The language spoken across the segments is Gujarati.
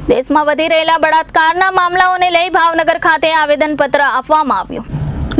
દેશમાં વધી રહેલા બળાત્કારના મામલાઓને લઈ ભાવનગર ખાતે આવેદનપત્ર આપવામાં આવ્યું।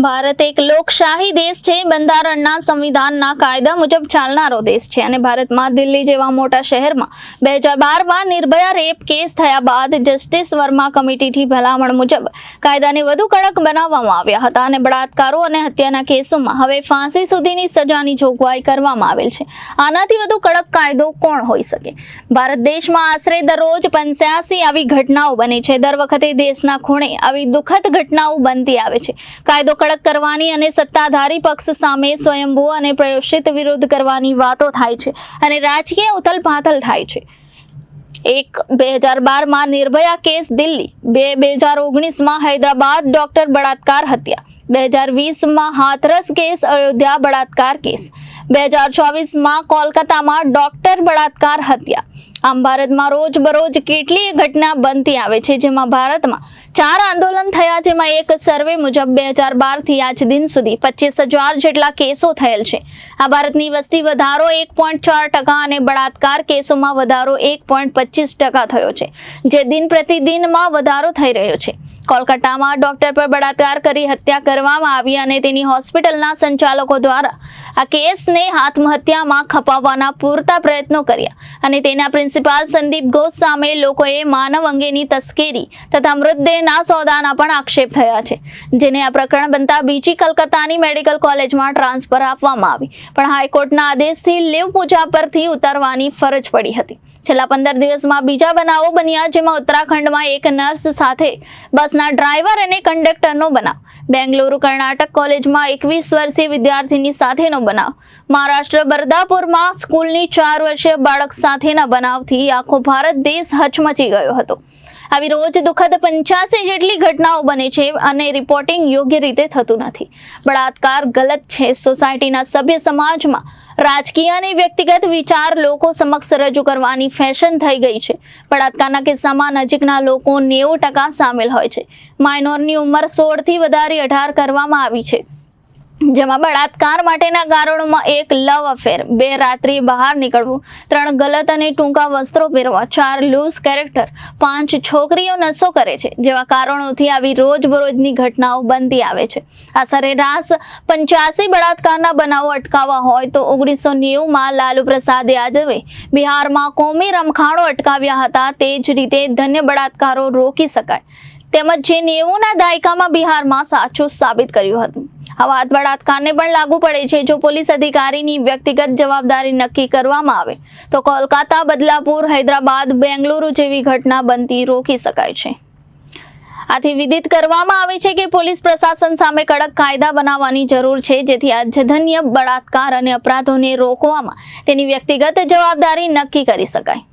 ભારત એક લોકશાહી દેશ છે, બંધારણના સંવિધાનના કાયદા મુજબ ચાલનારો દેશ છે અને ભારતમાં દિલ્હી જેવા મોટા શહેરમાં 2012માં નિર્ભયા રેપ કેસ થયા બાદ જસ્ટિસ વર્મા કમિટીથી ભલામણ મુજબ કાયદાને વધુ કડક બનાવવામાં આવ્યા હતા અને બળાત્કારો અને હત્યાના કેસોમાં હવે ફાંસી સુધીની સજાની જોગવાઈ કરવામાં આવેલ છે। આનાથી વધુ કડક કાયદો કોણ હોઈ શકે? ભારત દેશમાં આશરે દરરોજ 85 આવી ઘટનાઓ બને છે। દર વખતે દેશના ખૂણે આવી દુઃખદ ઘટનાઓ બનતી આવે છે। કાયદો કડક કરવાની અને સત્તાધારી પક્ષ સામે સ્વયંભૂ અને પ્રયોજિત વિરોધ કરવાની વાતો થાય છે અને રાજકીય ઉથલપાથલ થાય છે। 2012માં નિર્ભયા કેસ દિલ્હી, 2019માં હૈદરાબાદ ડોક્ટર બળાત્કાર હત્યા, 2020માં હાથરસ કેસ અયોધ્યા બળાત્કાર કેસ, 2024માં કોલકાતામાં ડોક્ટર બળાત્કાર હત્યા। આમ ભારતમાં રોજબરોજ કેટલીય ઘટના બનતી આવે છે, જેમાં ભારતમાં 4 આંદોલન થયા, જેમાં એક સર્વે મુજબ 2012થી આજ દિન સુધી 25,000 જેટલા કેસો થયેલ છે। આ ભારતની વસ્તી વધારો 1.4% અને બળાત્કાર કેસોમાં વધારો 1.25% થયો છે, જે દિન પ્રતિદિનમાં વધારો થઈ રહ્યો છે। કોલકાતામાં ડોક્ટર પર બળાત્કાર કરી હત્યા કરવામાં આવી અને તેની હોસ્પિટલના સંચાલકો દ્વારા આ કેસને આત્મહત્યામાં ખપાવવાના પૂરતા પ્રયત્નો કર્યા અને તેના પ્રિન્સિપાલ સંદીપ ઘોષ સામે લોકોએ માનવ અંગેની તસ્કરી તથા મૃતદેહના સોદાના પણ આક્ષેપ થયા છે, જેને આ પ્રકરણ બનતા બીજી કલકત્તાની મેડિકલ કોલેજમાં ટ્રાન્સફર આપવામાં આવી, પણ હાઈકોર્ટના આદેશથી લીવ પૂજા પરથી ઉતારવાની ફરજ પડી હતી। છેલ્લા 15 દિવસમાં બીજા બનાવો બન્યા, જેમાં ઉત્તરાખંડમાં એક નર્સ સાથે બસના ડ્રાઈવર અને કંડક્ટરનો બનાવ, બેંગલુરુ કર્ણાટક કોલેજમાં 21 વર્ષીય વિદ્યાર્થીની સાથેનો બનાવ, મહારાષ્ટ્ર બરદાપુરમાં સ્કૂલની 4 વર્ષીય બાળક સાથેના બનાવથી આખો ભારત દેશ હચમચી ગયો હતો। આવી રોજ દુઃખદ 85 જેટલી ઘટનાઓ બને છે અને રિપોર્ટિંગ યોગ્ય રીતે થતું નથી। બળાત્કાર ગલત છે। સોસાયટીના સભ્ય સમાજમાં રાજકીય અને વ્યક્તિગત વિચાર લોકો સમક્ષ રજૂ કરવાની ફેશન થઈ ગઈ છે। બળાત્કારના કિસ્સામાં નજીકના લોકો 90% સામેલ હોય છે। માઇનોરની ઉંમર 16 થી વધારી 18 કરવામાં આવી છે, જેમાં બળાત્કાર માટેના કારણોમાં 1 લવ અફેર, 2 રાત્રિ બહાર નીકળવું, 3 ગલત અને ટૂંકા વસ્ત્રો પહેરવા, 4 લૂઝ કેરેક્ટર, 5 છોકરીઓ નશો કરે છે જેવા કારણોથી આવી રોજબરોજની ઘટનાઓ બનતી આવે છે। આ સરેરાશ 85 બળાત્કારના બનાવો અટકાવવા હોય તો 1990માં લાલુ પ્રસાદ યાદવે બિહારમાં કોમી રમખાણો અટકાવ્યા હતા, તે જ રીતે ધન્ય બળાત્કારો રોકી શકાય, તેમજ જે 90ના દાયકામાં બિહારમાં સાચું સાબિત કર્યું હતું। આ વાત બળાત્કારને પણ લાગુ પડે છે। જો પોલીસ અધિકારીની વ્યક્તિગત જવાબદારી નક્કી કરવામાં આવે તો કોલકાતા, બદલાપુર, હૈદરાબાદ, બેંગલુરુ જેવી ઘટના બનતી રોકી શકાય છે। આથી વિદિત કરવામાં આવે છે કે પોલીસ પ્રશાસન સામે કડક કાયદા બનાવવાની જરૂર છે, જેથી આ જઘન્ય બળાત્કાર અને અપરાધોને રોકવામાં તેની વ્યક્તિગત જવાબદારી નક્કી કરી શકાય।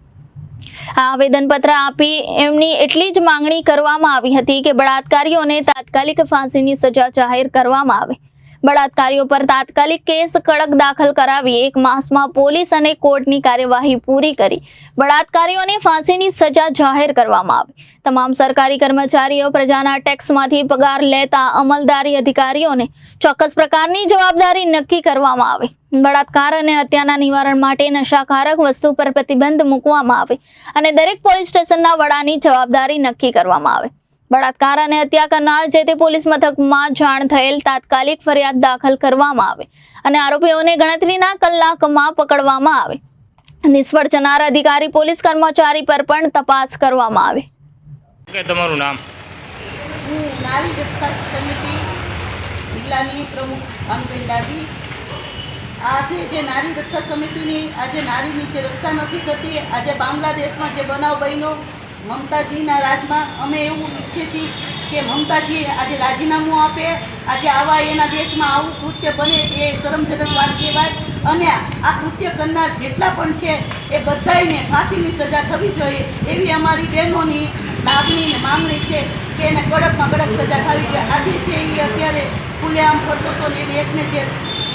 આ આવેદનપત્ર આપી એમની એટલી જ માંગણી કરવામાં આવી હતી કે બળાત્કારીઓને તાત્કાલિક ફાંસીની સજા જાહેર કરવામાં આવે, બળાત્કારીઓ પર તાત્કાલિક કેસ કડક દાખલ કરાવી 1 માસમાં પોલીસ અને કોર્ટની કાર્યવાહી પૂરી કરી બળાત્કારીઓને ફાંસીની સજા જાહેર કરવામાં આવે। તમામ સરકારી કર્મચારીઓ પ્રજાના ટેક્સમાંથી પગાર લેતા અમલદારી અધિકારીઓને ચોક્કસ પ્રકારની જવાબદારી નક્કી કરવામાં આવે। બળાત્કાર અને હત્યાના નિવારણ માટે નશાકારક વસ્તુ પર પ્રતિબંધ મૂકવામાં આવે અને દરેક પોલીસ સ્ટેશનના વડાની જવાબદારી નક્કી કરવામાં આવે। બળાત્કાર અને હત્યા કરનાર જે તે પોલીસ મથકમાં જાણ થયેલ તાત્કાલિક ફરિયાદ દાખલ કરવામાં આવે અને આરોપીઓને ગણતરીના કલાકમાં પકડવામાં આવે। નિષ્ફળ જનાર અધિકારી પોલીસ કર્મચારી પર પણ તપાસ કરવામાં આવે। તમારું નામ? હું નારી રક્ષા સમિતિ જિલ્લાની પ્રમુખ અનબેન ડાભી। આજે જે નારી રક્ષા સમિતિની આજે નારીની જે રક્ષા નથી થતી, આજે બાંગ્લાદેશમાં જે બનાવ બન્યો મમતાજીના રાજમાં, અમે એવું ઈચ્છીએ છીએ કે મમતાજી આજે રાજીનામું આપે। આજે આવા એના દેશમાં આવું કૃત્ય બને એ શરમજનક વાત કહેવાય અને આ કૃત્ય કરનાર જેટલા પણ છે એ બધાને ફાંસીની સજા થવી જોઈએ એવી અમારી બહેનોની લાગણી ને માંગણી છે કે એને કડકમાં કડક સજા થવી જોઈએ। આજે છે એ અત્યારે ખુલ્લેઆમ ફરતો હતો ને એની એકને જે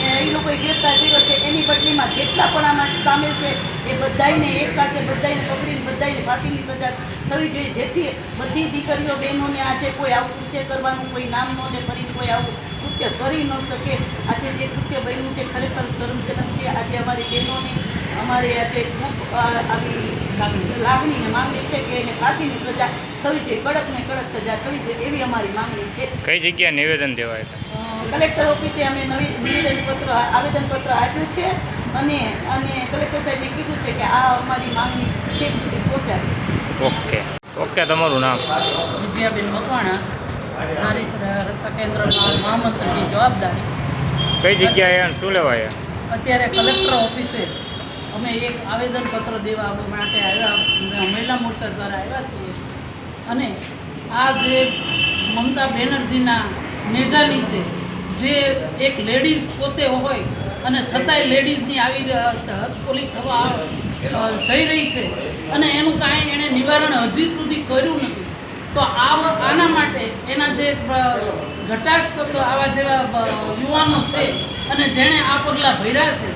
એ લોકોએ ગ્રેફતાર કર્યો છે એની બદલીમાં જેટલા પણ આમાં સામેલ છે એ બધાને એકસાથે બધાને પકડીને બધાને ફાંસીની સજા થવી જોઈએ, જેથી બધી દીકરીઓ બહેનોને આજે કોઈ આવું કૃત્ય કરવાનું કોઈ નામ ન લે, ફરી કોઈ આવું કૃત્ય કરી ન શકે। આજે જે કૃત્ય બન્યું છે ખરેખર શરમજનક છે। આજે અમારી બહેનોને અમારી આજે ખૂબ આવી લાગણી ને માંગણી છે કે એને ફાંસીની સજા થવી જોઈએ, કડક ને કડક સજા થવી જોઈએ એવી અમારી માંગણી છે. કઈ જગ્યાએ નિવેદન દેવાય હતા? કલેક્ટર ઓફિસે અમે આવેદનપત્ર આપ્યું છે અને કલેક્ટર સાહેબને કીધું છે કે આ અમારી માંગણી છેક સુધી પહોંચાડે. ઓકે તમારું નામ? વિજયાબેન મકવાણા, નારી રક્ષા કેન્દ્રમાં મહામંત્રીની જવાબદારી. કઈ જગ્યાએ અને શું લેવાય? અત્યારે કલેક્ટર ઓફિસે અમે એક આવેદનપત્ર દેવા માટે આવ્યા, મહિલા મોરચા દ્વારા આવ્યા છીએ. અને આ જે મમતા બેનર્જીના નેજા નીચે જે એક લેડીઝ પોતે હોય અને છતાંય લેડીઝની આવી પોલીસ થવા જઈ રહી છે અને એનું કાંઈ એણે નિવારણ હજી સુધી કર્યું નથી. તો આના માટે એના જે ઘટાક્ષ આવા જેવા યુવાનો છે અને જેણે આ પગલાં ભર્યા છે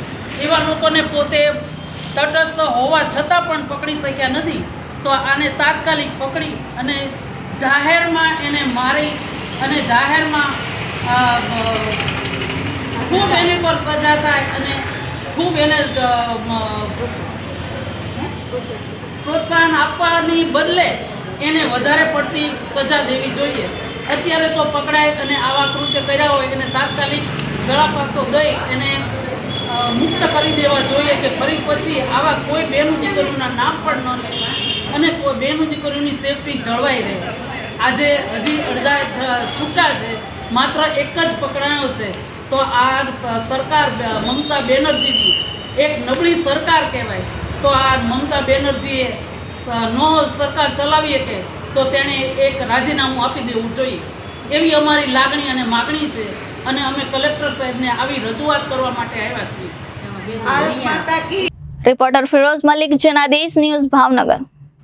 એવા લોકોને પોતે તટસ્થ હોવા છતાં પણ પકડી શક્યા નથી. તો આને તાત્કાલિક પકડી અને જાહેરમાં એને મારી અને જાહેરમાં ખૂબ એની પર સજા થાય અને ખૂબ એને પ્રોત્સાહન આપવાની બદલે એને વધારે પડતી સજા દેવી જોઈએ. અત્યારે તો પકડાય અને આવા કૃત્ય કર્યા હોય એને તાત્કાલિક ગળાપાસો દઈ એને મુક્ત કરી દેવા જોઈએ કે ફરી પછી આવા કોઈ બેનું દીકરીઓના નામ પણ ન લે અને કોઈ બેનું દીકરીઓની સેફટી જળવાઈ રહે. આજે હજી અડધા છૂટા છે, માત્ર એક જ પકડાયો છે. તો આ સરકાર મમતા બેનર્જીની એક નબળી સરકાર કહેવાય. તો આ મમતા બેનર્જીએ નો સરકાર ચલાવી શકે તો તેણે એક રાજીનામું આપી દેવું જોઈએ એવી અમારી લાગણી અને માગણી છે. અને અમે કલેક્ટર સાહેબને આવી રજૂઆત કરવા માટે આવ્યા છીએ. Reporter Firoz Malik, Janadesh news, Bhavnagar.